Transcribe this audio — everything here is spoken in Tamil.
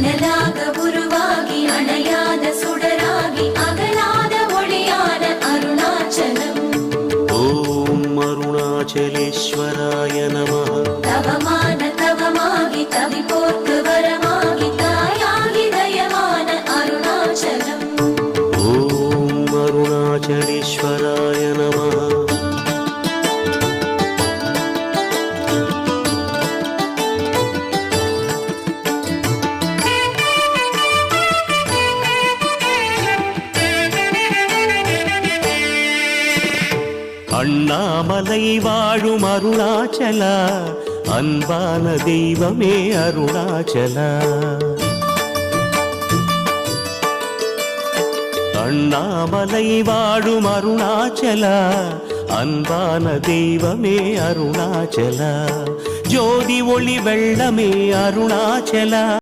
அனலாக உருவாகி அணையாத சுடராகி அகலாத ஒளியான அருணாச்சலம். ஓம் அருணாச்சலேஸ்வராய நமः. தவமான தவமாகி தவிப்போர்க்கு வரமாகி தாயாகி தயமான அருணாச்சலம். ஓம் அருணாச்சலேஸ்வராய நமः. அண்ணாமலை வாழும் அருணாச்சலா, அன்பான தெய்வமே அருணாச்சலா. அண்ணாமலை வாழும் அருணாச்சலா, அன்பான தெய்வமே அருணாச்சலா. ஜோதி ஒளி வெள்ளமே அருணாச்சலா.